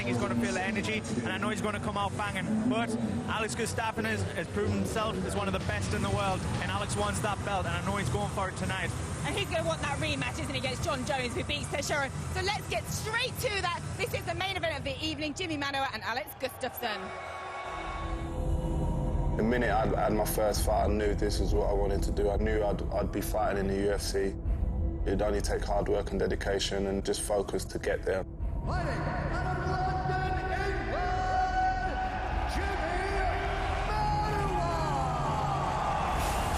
he's going to feel the energy, and I know he's going to come out banging. But Alex Gustafsson has proven himself as one of the best in the world, and Alex wants that belt, and I know he's going for it tonight. And he's going to want that rematch, isn't he, against John Jones, who beats Teixeira. So let's get straight to that. This is the main event of the evening, Jimmy Manua and Alex Gustafsson. The minute I had my first fight, I knew this was what I wanted to do. I knew I'd be fighting in the UFC. It'd only take hard work and dedication and just focus to get there. Fighting out of London, England, Jimmy Manua!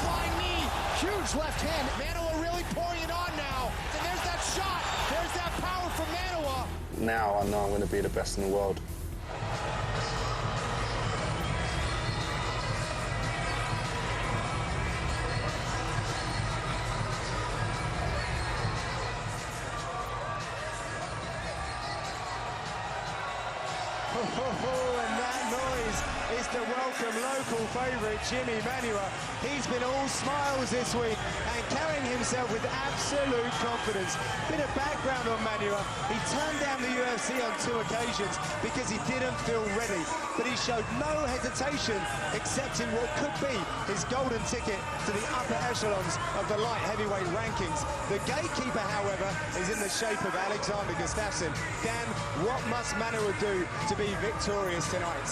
Flying knee, huge left hand. Manua really pouring it on now. And there's that shot. There's that power from Manua. Now I know I'm going to be the best in the world. And that noise is the welcome local favourite, Jimmy Manua. He's been all smiles this week and carrying himself with absolute confidence. Bit of background on Manua. He turned down the UFC on 2 occasions because he didn't feel ready. But he showed no hesitation accepting what could be his golden ticket to the upper echelons of the light heavyweight rankings. The gatekeeper, however, is in the shape of Alexander Gustafsson. Dan, what must Manua do to be victorious tonight?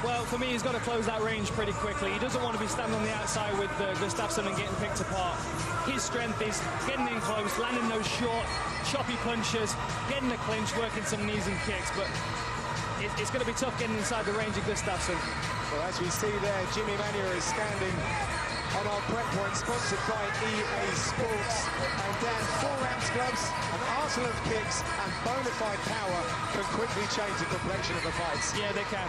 Well, for me, he's got to close that range pretty quickly. He doesn't want to be standing on the outside with Gustafsson and getting picked apart. His strength is getting in close, landing those short, choppy punches, getting the clinch, working some knees and kicks. But it's going to be tough getting inside the range of Gustafsson. Well, as we see there, Jimmy Manua is standing on our prep point, sponsored by EA Sports. And Dan, 4-ounce gloves, an arsenal of kicks, and bona fide power can quickly change the complexion of the fights. Yeah, they can.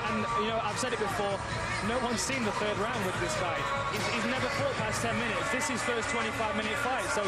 And, you know, I've said it before, no one's seen the 3rd round with this guy. He's never fought past 10 minutes. This is his first 25-minute fight, so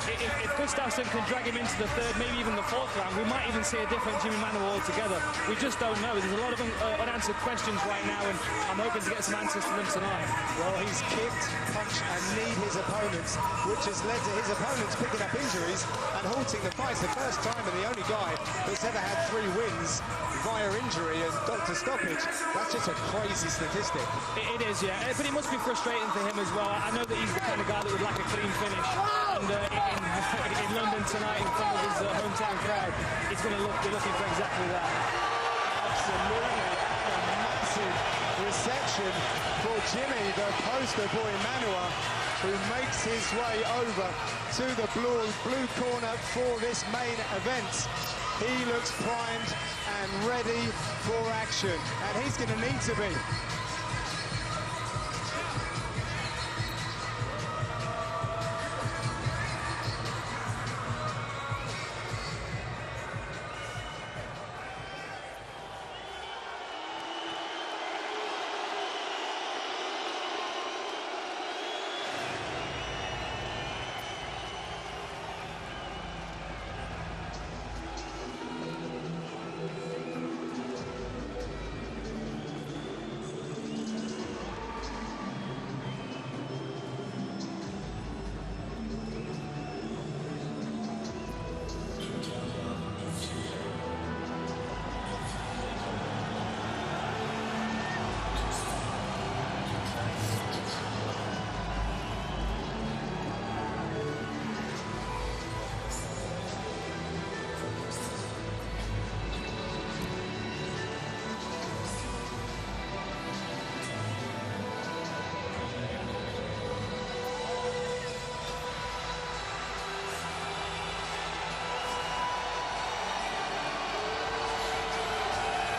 if Gustafsson can drag him into the 3rd, maybe even the 4th round, we might even see a different Jimmy Manua altogether. We just don't know. There's a lot of unanswered questions right now, and I'm hoping to get some answers to them tonight. Well, he's kicked, punched and kneed his opponents, which has led to his opponents picking up injuries and halting the fights. The first time and the only guy that's ever had 3 wins via injury and doctor stoppage. That's just a crazy statistic. It is, yeah. But it must be frustrating for him as well. I know that he's the kind of guy that would like a clean finish. And in London tonight in front of his hometown crowd, he's going to be looking for exactly that. Absolutely. A massive reception for Jimmy, the poster boy Manua, who makes his way over to the blue corner for this main event. He looks primed and ready for action, and he's going to need to be.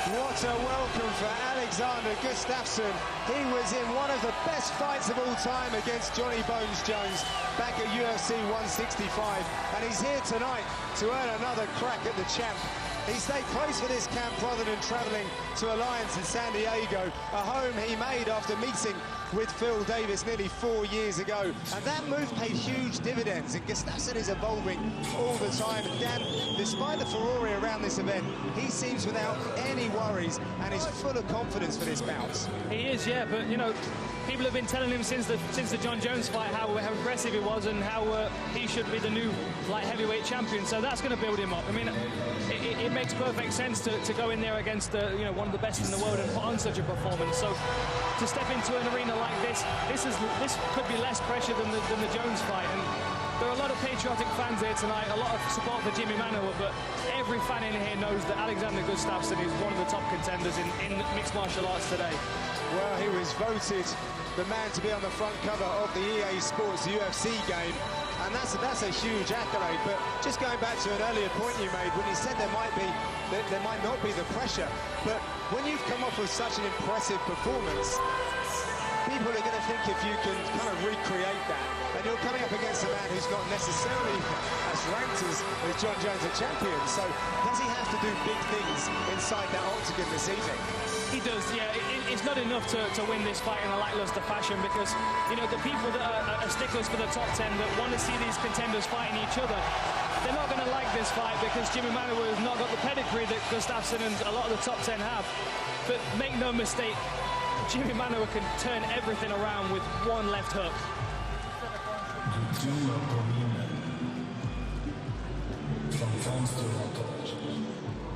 What a welcome for Alexander Gustafsson. He was in one of the best fights of all time against Johnny Bones Jones back at UFC 165, and he's here tonight to earn another crack at the champ. He stayed close for this camp rather than travelling to Alliance in San Diego, a home he made after meeting with Phil Davis nearly 4 years ago. And that move paid huge dividends, and Gustafsson is evolving all the time. And Dan, despite the furore around this event, he seems without any worries and is full of confidence for this bout. He is, yeah, but, you know, people have been telling him since the John Jones fight how aggressive he was and how he should be the new light heavyweight champion. So that's going to build him up. I mean, it makes perfect sense to go in there against you know, one of the best in the world and put on such a performance. So to step into an arena like this could be less pressure than the Jones fight. And there are a lot of patriotic fans here tonight, a lot of support for Jimi Manua, but every fan in here knows that Alexander Gustafsson is one of the top contenders in mixed martial arts today. Well, he was voted the man to be on the front cover of the EA Sports UFC game, and that's a huge accolade. But just going back to an earlier point you made, when you said there might not be the pressure, but when you've come off with such an impressive performance, people are going to think if you can kind of recreate that, and you're coming up against a man who's not necessarily as ranked as John Jones, a champion. So does he have to do big things inside that octagon this evening? He does, yeah. It's not enough to win this fight in a lackluster fashion, because, you know, the people that are sticklers for the top 10 that want to see these contenders fighting each other, they're not going to like this fight because Jimi Manua has not got the pedigree that Gustafsson and a lot of the top 10 have. But make no mistake, Jimi Manua can turn everything around with one left hook.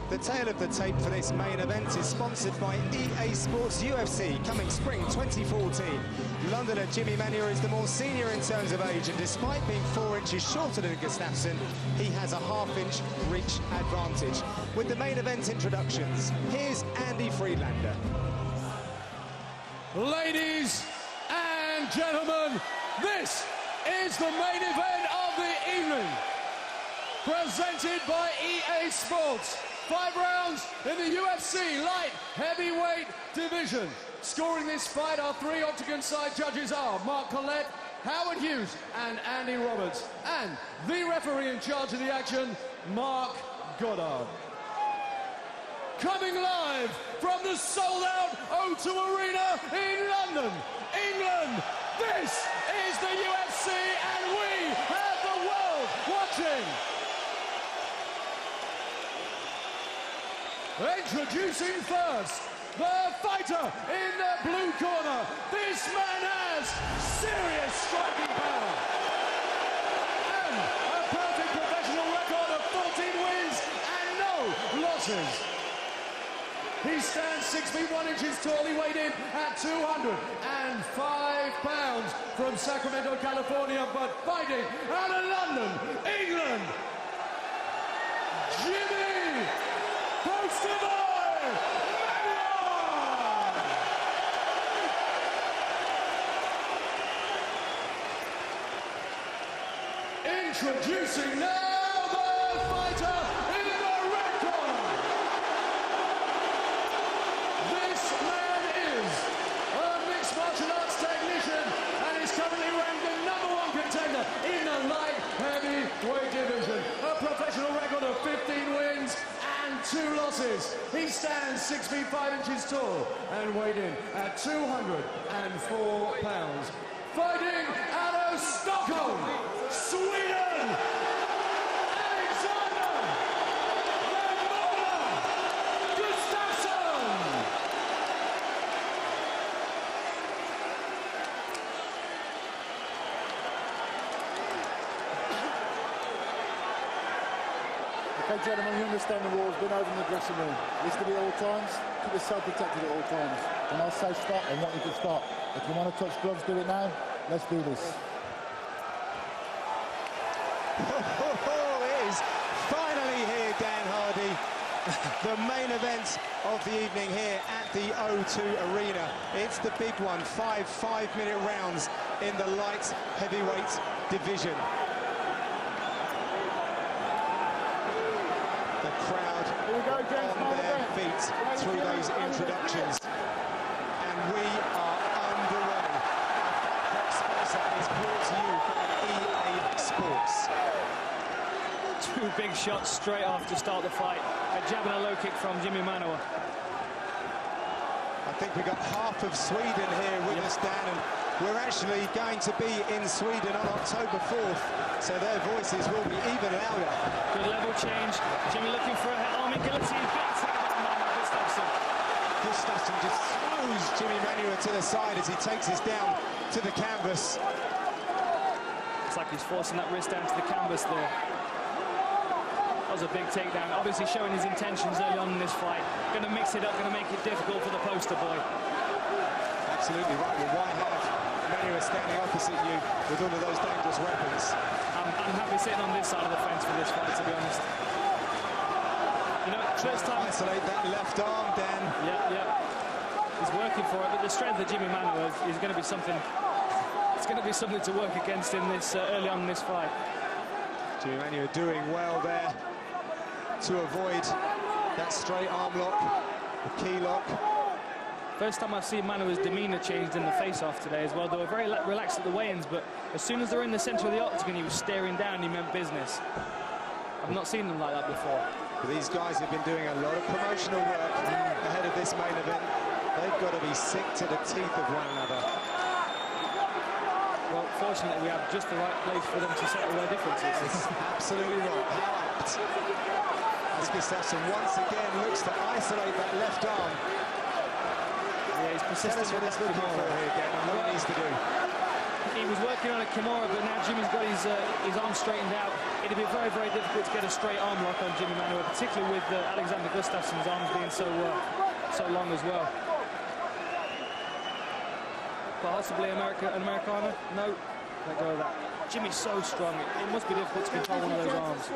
The tale of the tape for this main event is sponsored by EA Sports UFC, coming spring 2014. Londoner Jimi Manua is the more senior in terms of age, and despite being 4 inches shorter than Gustafsson, he has a half-inch reach advantage. With the main event introductions, here's Andy Friedlander. Ladies and gentlemen, this is the main event of the evening. Presented by EA Sports. 5 rounds in the UFC light heavyweight division. Scoring this fight, our 3 octagon side judges are Mark Collette, Howard Hughes and Andy Roberts. And the referee in charge of the action, Mark Goddard. Coming live from the sold-out O2 Arena in London, England, this is the UFC and we have the world watching. Introducing first, the fighter in the blue corner. This man has serious striking power and a perfect professional record of 14 wins and no losses. He stands 6 feet 1 inches tall. He weighed in at 205 pounds from Sacramento, California, but fighting out of London, England, Jimi Introducing now the fighter in the red corner. This man is a mixed martial arts technician and is currently ranked the #1 contender in the light heavyweight division. A professional record of 15 wins and 2 losses. He stands 6 feet 5 inches tall and weighed in at 204 pounds. Fighting out of Stockholm, Sweden, Alexander Gustafsson. Okay, gentlemen, you understand the rules. Been over in the dressing room. This to be all times. Keep yourself protected at all times. When I say stop, I want you to stop. If you want to touch gloves, do it now. Let's do this. It is finally here, Dan Hardy. The main event of the evening here at the O2 Arena. It's the big one. 5 5-minute rounds in the light heavyweight division. The crowd on their feet through those introductions. And we are underway. Our sponsor is brought to you by EA Sports. 2 big shots straight off to start the fight. A jab and a low kick from Jimi Manua. I think we got half of Sweden here with us, Dan, and we're actually going to be in Sweden on October 4th, so their voices will be even louder. Good level change. Jimmy looking for a army guillotine. Gustafsson. Gustafsson just throws Jimmy Manua to the side as he takes us down to the canvas. It's like he's forcing that wrist down to the canvas there. That was a big takedown. Obviously showing his intentions early on in this fight. Going to mix it up, going to make it difficult for the poster boy. Absolutely right. Well, why have Manua standing opposite you with all of those dangerous weapons? I'm happy sitting on this side of the fence for this fight, to be honest. You know, first time... Isolate that left arm, Dan. Yeah. He's working for it, but the strength of Jimmy Manua is going to be something... It's going to be something to work against in this early on in this fight. Jimmy Manua doing well there to avoid that straight arm lock, the key lock. First time I've seen Manua's demeanour changed in the face-off today as well. They were very relaxed at the weigh-ins, but as soon as they're in the centre of the octagon, he was staring down, he meant business. I've not seen them like that before. These guys have been doing a lot of promotional work ahead of this main event. They've got to be sick to the teeth of one another. Well, fortunately, we have just the right place for them to settle their differences. It's absolutely right. How apt. As Gustafsson once again looks to isolate that left arm. Yeah, he's persistent with what he's looking for here again and what he needs to do. He was working on a Kimura, but now Jimmy's got his arm straightened out. It'd be very, very difficult to get a straight arm lock on Jimmy Manua, particularly with Alexander Gustafsson's arms being so long as well. Possibly an Americana? No, let go of that. Jimmy's so strong, it must be difficult to control one of those arms.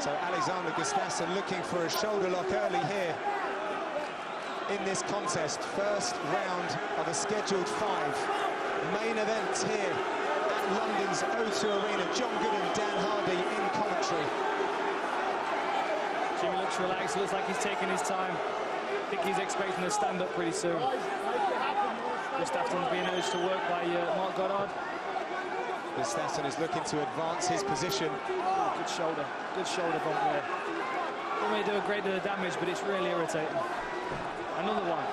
So Alexander Gustafsson looking for a shoulder lock early here in this contest. First round of a scheduled 5. Main event here at London's O2 Arena. John Good and Dan Hardy in commentary. Jimmy looks relaxed, looks like he's taking his time. I think he's expecting to stand up pretty soon. Gustafsson's being urged to work by Mark Goddard. Gustafsson is looking to advance his position. Oh, good shoulder bump there. Don't really do a great deal of damage, but it's really irritating. Another one.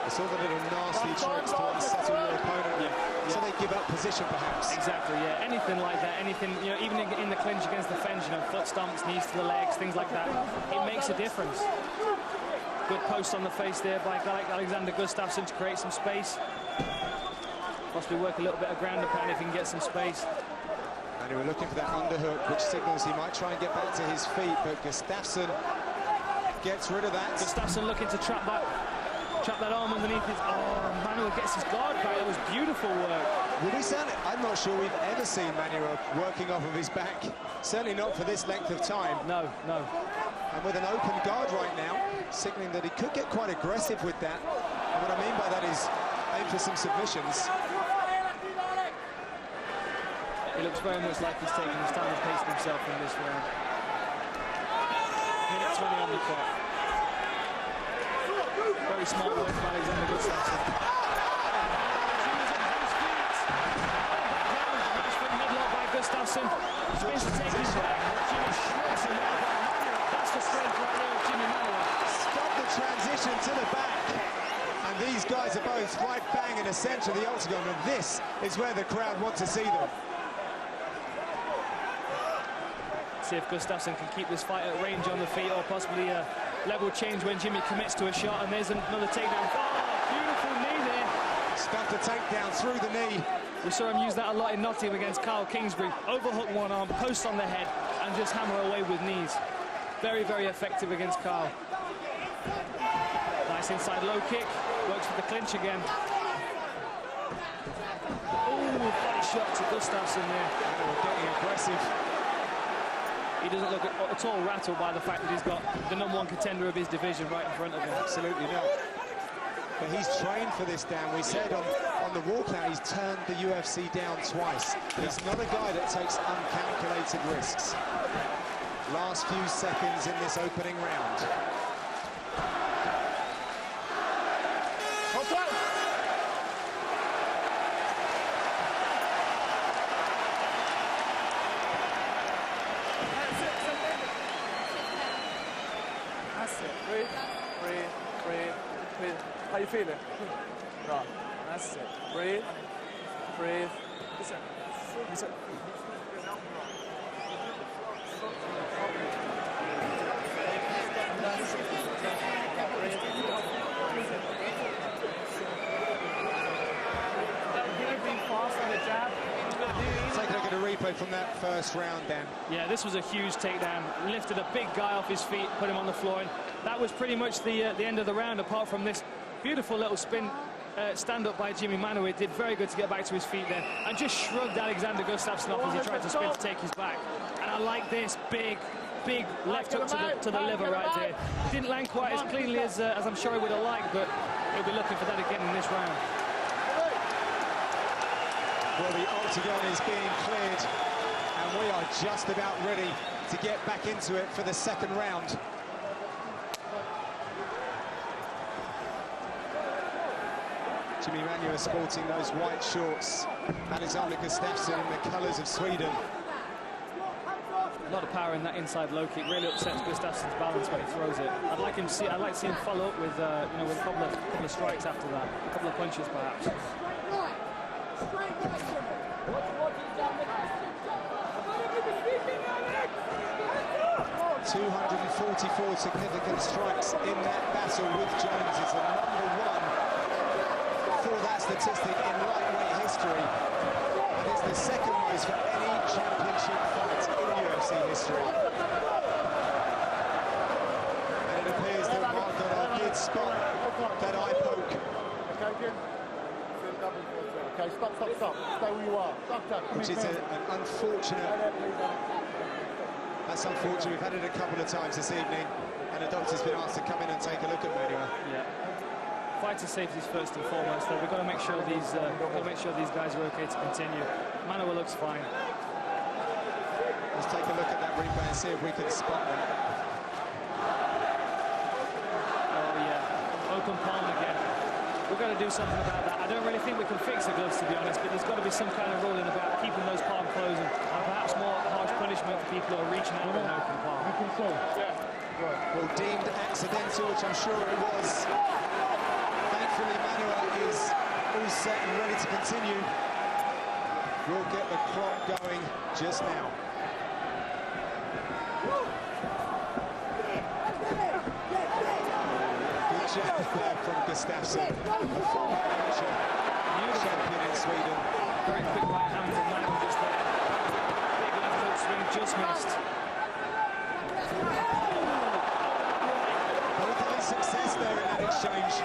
It's all the little nasty tricks to unsettle your opponent, so they give up position perhaps. Exactly, yeah. Anything like that, anything, you know, even in the clinch against the fence, you know, foot stomps, knees to the legs, things like that, it makes a difference. Good post on the face there by Alexander Gustafsson to create some space. Possibly work a little bit of ground and pound if he can get some space. And we're looking for that underhook, which signals he might try and get back to his feet, but Gustafsson gets rid of that. Gustafsson looking to trap that arm underneath his... Oh, Manua gets his guard back. That was beautiful work. I'm not sure we've ever seen Manua working off of his back. Certainly not for this length of time. No. And with an open guard right now, signaling that he could get quite aggressive with that. And what I mean by that is aim for some submissions. He looks very much like he's taking his time and pacing himself in this round. Minute 20 on the clock. Very smart work from Alexander Gustafsson. Headlock by Gustafsson. Spins to take his back. Jimmy shreds him out. That's the strength right there of Jimmy Manua. Stop the transition to the back. And these guys are both right bang in the centre of the octagon, and this is where the crowd want to see them. See if Gustafsson can keep this fight at range on the feet, or possibly a level change when Jimmy commits to a shot. And there's another takedown. Oh, beautiful knee there. Stuffed the takedown through the knee. We saw him use that a lot in Nottingham against Kyle Kingsbury. Overhook one arm, post on the head, and just hammer away with knees. Very, very effective against Kyle. Nice inside low kick. Works for the clinch again. Oh, body shot to Gustafsson there. Getting aggressive. He doesn't look at all rattled by the fact that he's got the #1 contender of his division right in front of him. Absolutely not. But he's trained for this, Dan. We said on the walkout he's turned the UFC down twice. He's not a guy that takes uncalculated risks. Last few seconds in this opening round. Breathe. Breathe. How you feeling? Right. That's it. Breathe. Breathe. Listen. Listen. Take a look at a replay from that first round, Dan. Yeah, this was a huge takedown. Lifted a big guy off his feet, put him on the floor, and that was pretty much the end of the round, apart from this beautiful little spin stand-up by Jimi Manova. Did very good to get back to his feet then, and just shrugged Alexander Gustafsson off as he tried to spin to take his back. And I like this big left hook to the liver right there. Didn't land quite as cleanly as I'm sure he would have liked, but he'll be looking for that again in this round. Well, the octagon is being cleared, and we are just about ready to get back into it for the second round. Jimi Manova sporting those white shorts. Alexander Gustafsson in the colours of Sweden. A lot of power in that inside low kick. Really upsets Gustafsson's balance when he throws it. I'd like to see him follow up with with a couple of strikes after that, a couple of punches perhaps. 244 significant strikes in that battle with Jones. Is the #1 for that statistic in lightweight history, and it's the second most for any championship fight in UFC history. And it appears that Mark Goddard did spot that eye poke. Okay, stop. Stay where you are. Stop. Which is an unfortunate... That's unfortunate. We've had it a couple of times this evening, and the doctor's been asked to come in and take a look at Manova. Yeah. Fighter safety is first and foremost, though. We've got to make sure these guys are okay to continue. Manova looks fine. Let's take a look at that replay and see if we can spot that. Oh yeah, open palm again. We've got to do something about that. I don't really think we can fix the gloves, to be honest, but there's got to be some kind of ruling about keeping those palm closed, and perhaps more harsh punishment for people who are reaching out with an open palm. Well, deemed accidental, which I'm sure it was. Thankfully, Manova is all set and ready to continue. We'll get the clock going just now. Good jab there from Gustafsson, a former amateur champion in Sweden. Very quick right hand from Manova just there. Big left hook swing, just missed. Both had success there in that exchange.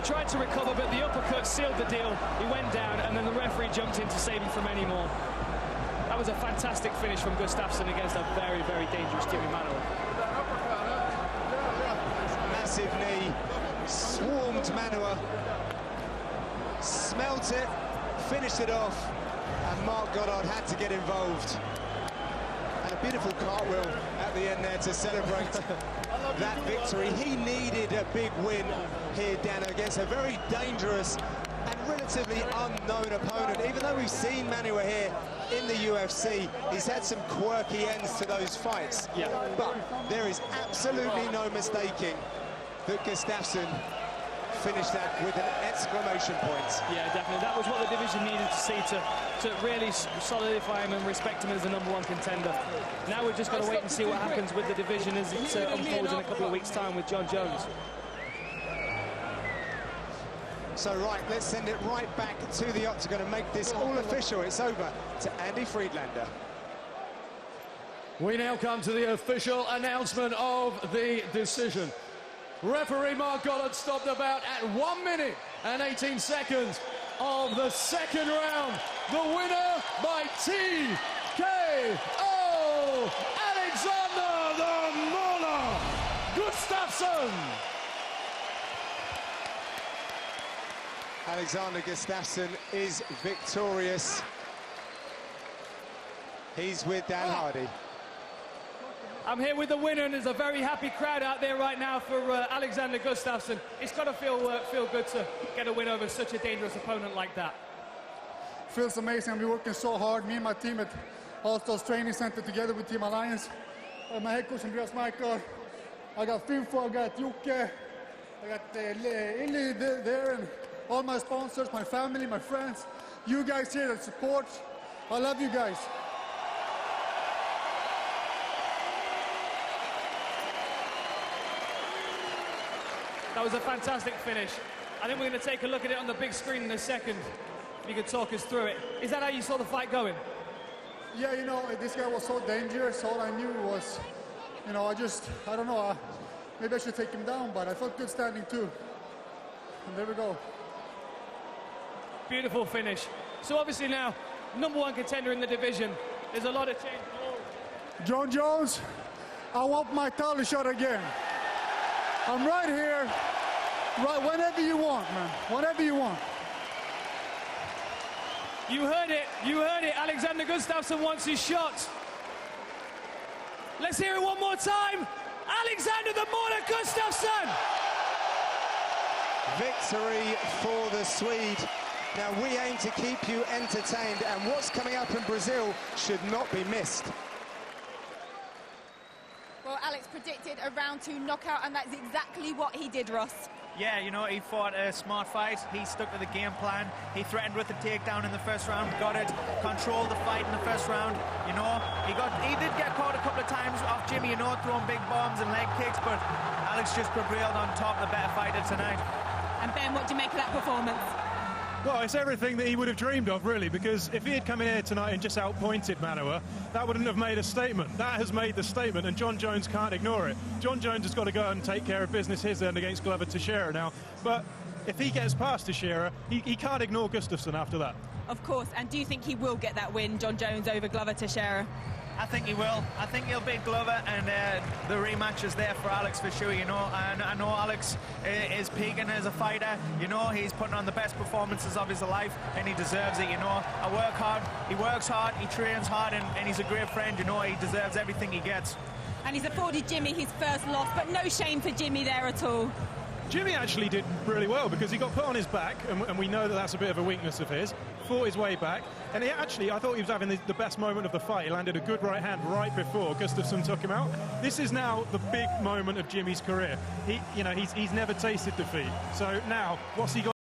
Tried to recover, but the uppercut sealed the deal. He went down, and then the referee jumped in to save him from any more. That was a fantastic finish from Gustafsson against a very, very dangerous Jimi Manova. Massive knee, swarmed Manova, smelt it, finished it off, and Mark Goddard had to get involved. And a beautiful cartwheel at the end there to celebrate that victory. He needed a big win here, Dan, against a very dangerous and relatively unknown opponent. Even though we've seen Manova here in the UFC, he's had some quirky ends to those fights. Yeah. But there is absolutely no mistaking that Gustafsson finished that with an exclamation point. Yeah, definitely. That was what the division needed to see to really solidify him and respect him as the #1 contender. Now we've just got to wait and see what happens with the division as it unfolds in a couple of weeks' time with John Jones. So, right, let's send it right back to the octagon and make this all official. It's over to Andy Friedlander. We now come to the official announcement of the decision. Referee Mark Goddard stopped about at 1 minute and 18 seconds. of the second round. The winner by TKO, Alexander the Mauler Gustafsson. Alexander Gustafsson is victorious. He's with Dan Hardy. I'm here with the winner, and there's a very happy crowd out there right now for Alexander Gustafsson. It's got to feel good to get a win over such a dangerous opponent like that. Feels amazing. We're working so hard. Me and my team at All-Stars Training Center together with Team Alliance. My head coach Andreas Michael. I got Finfo, I got Jocke, I got Illy there, and all my sponsors, my family, my friends, you guys here that support. I love you guys. That was a fantastic finish. I think we're going to take a look at it on the big screen in a second. If you could talk us through it. Is that how you saw the fight going? Yeah, you know, this guy was so dangerous. All I knew was, you know, I don't know, maybe I should take him down, but I felt good standing too. And there we go. Beautiful finish. So obviously now, #1 contender in the division. There's a lot of change. John Jones, I want my title shot again. I'm right here, right whenever you want, man, whenever you want. You heard it, Alexander Gustafsson wants his shot. Let's hear it one more time. Alexander the Mauler Gustafsson. Victory for the Swede. Now we aim to keep you entertained, and what's coming up in Brazil should not be missed. Well, Alex predicted a round 2 knockout, and that's exactly what he did, Ross. Yeah, you know, he fought a smart fight. He stuck to the game plan. He threatened with a takedown in the first round, got it, controlled the fight in the first round. You know, he did get caught a couple of times off Jimmy, you know, throwing big bombs and leg kicks, but Alex just prevailed on top, the better fighter tonight. And Ben, what do you make of that performance? Well, it's everything that he would have dreamed of, really, because if he had come in here tonight and just outpointed Manува, that wouldn't have made a statement. That has made the statement, and John Jones can't ignore it. John Jones has got to go and take care of business his end against Glover Teixeira now. But if he gets past Teixeira, he can't ignore Gustafsson after that. Of course, and do you think he will get that win, John Jones, over Glover Teixeira? I think he will. I think he'll beat Glover, and the rematch is there for Alex for sure, you know. And I know Alex is peaking as a fighter. You know, he's putting on the best performances of his life, and he deserves it, you know. I work hard, he works hard, he trains hard, and he's a great friend, you know. He deserves everything he gets. And he's afforded Jimmy his first loss, but no shame for Jimmy there at all. Jimmy actually did really well because he got put on his back, and we know that that's a bit of a weakness of his. Fought his way back, and I thought he was having the best moment of the fight. He landed a good right hand right before Gustafsson took him out. This is now the big moment of Jimmy's career. He's never tasted defeat. So now, what's he got?